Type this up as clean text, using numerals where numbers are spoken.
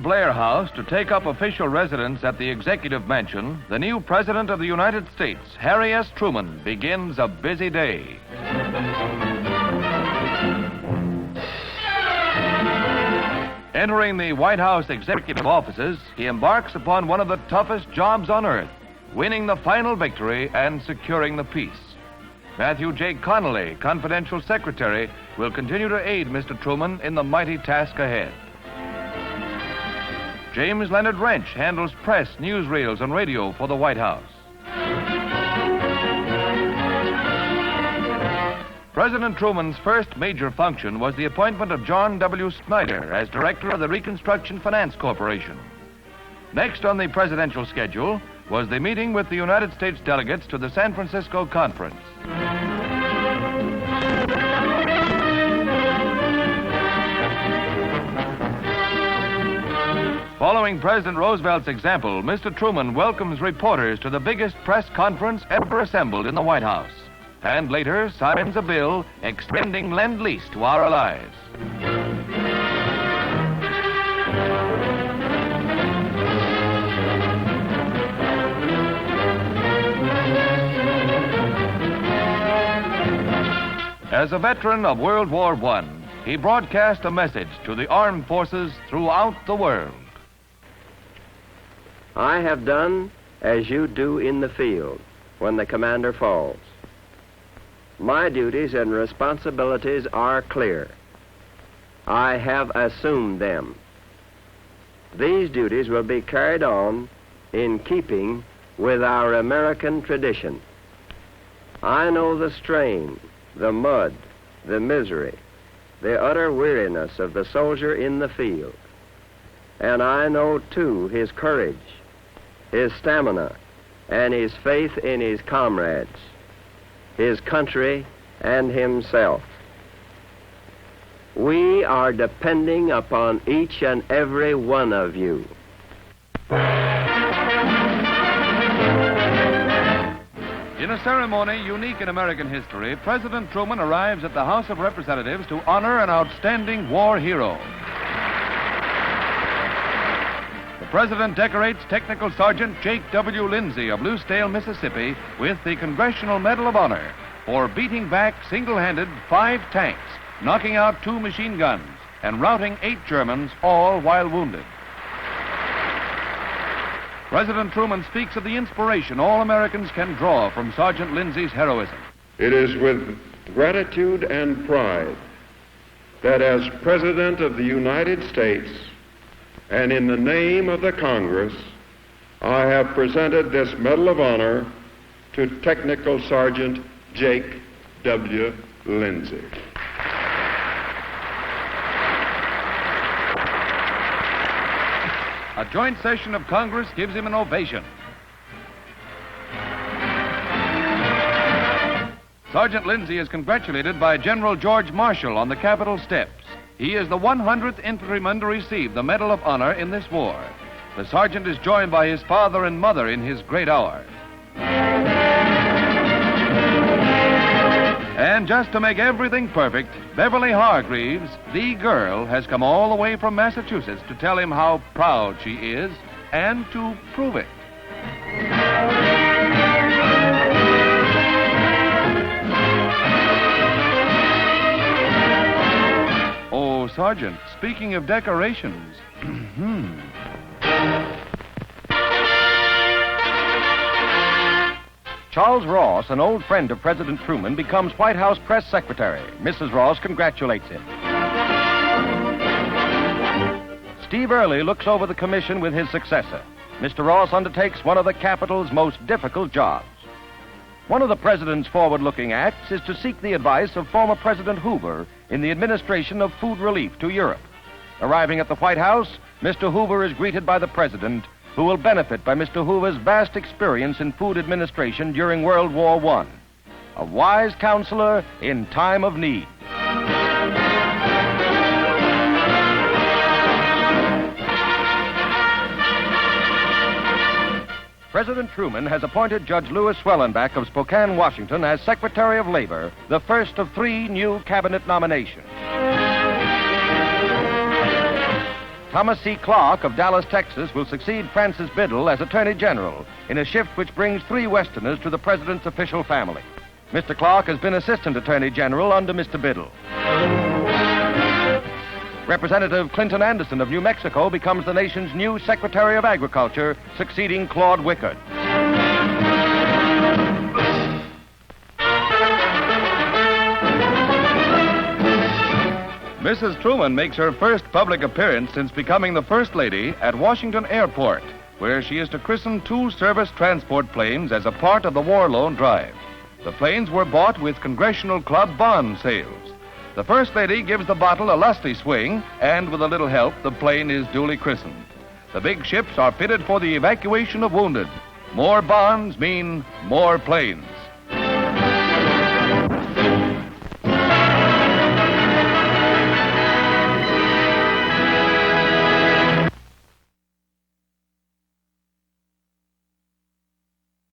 Blair House to take up official residence at the Executive Mansion, the new President of the United States, Harry S. Truman, begins a busy day. Entering the White House executive offices, he embarks upon one of the toughest jobs on earth, winning the final victory and securing the peace. Matthew J. Connelly, confidential secretary, will continue to aid Mr. Truman in the mighty task ahead. James Leonard Reinsch handles press, newsreels, and radio for the White House. President Truman's first major function was the appointment of John W. Snyder as director of the Reconstruction Finance Corporation. Next on the presidential schedule was the meeting with the United States delegates to the San Francisco Conference. Following President Roosevelt's example, Mr. Truman welcomes reporters to the biggest press conference ever assembled in the White House, and later signs a bill extending lend-lease to our allies. As a veteran of World War I, he broadcast a message to the armed forces throughout the world. I have done as you do in the field when the commander falls. My duties and responsibilities are clear. I have assumed them. These duties will be carried on in keeping with our American tradition. I know the strain, the mud, the misery, the utter weariness of the soldier in the field. And I know, too, his courage, his stamina, and his faith in his comrades, his country, and himself. We are depending upon each and every one of you. In a ceremony unique in American history, President Truman arrives at the House of Representatives to honor an outstanding war hero. The President decorates Technical Sergeant Jake W. Lindsey of Bluesdale, Mississippi, with the Congressional Medal of Honor for beating back single-handed 5 tanks, knocking out 2 machine guns, and routing 8 Germans, all while wounded. President Truman speaks of the inspiration all Americans can draw from Sergeant Lindsey's heroism. It is with gratitude and pride that as President of the United States and in the name of the Congress, I have presented this Medal of Honor to Technical Sergeant Jake W. Lindsey. A joint session of Congress gives him an ovation. Sergeant Lindsey is congratulated by General George Marshall on the Capitol steps. He is the 100th infantryman to receive the Medal of Honor in this war. The sergeant is joined by his father and mother in his great hour. And just to make everything perfect, Beverly Hargreaves, the girl, has come all the way from Massachusetts to tell him how proud she is and to prove it. Oh, Sergeant, speaking of decorations, Charles Ross, an old friend of President Truman, becomes White House press secretary. Mrs. Ross congratulates him. Steve Early looks over the commission with his successor. Mr. Ross undertakes one of the Capitol's most difficult jobs. One of the president's forward-looking acts is to seek the advice of former President Hoover in the administration of food relief to Europe. Arriving at the White House, Mr. Hoover is greeted by the president, who will benefit by Mr. Hoover's vast experience in food administration during World War I. A wise counselor in time of need. President Truman has appointed Judge Lewis Schwellenbach of Spokane, Washington, as Secretary of Labor, the first of 3 new cabinet nominations. Thomas C. Clark of Dallas, Texas, will succeed Francis Biddle as Attorney General in a shift which brings 3 Westerners to the President's official family. Mr. Clark has been Assistant Attorney General under Mr. Biddle. Representative Clinton Anderson of New Mexico becomes the nation's new Secretary of Agriculture, succeeding Claude Wickard. Mrs. Truman makes her first public appearance since becoming the First Lady at Washington Airport, where she is to christen 2 service transport planes as a part of the war loan drive. The planes were bought with Congressional Club bond sales. The First Lady gives the bottle a lusty swing, and with a little help, the plane is duly christened. The big ships are fitted for the evacuation of wounded. More bonds mean more planes.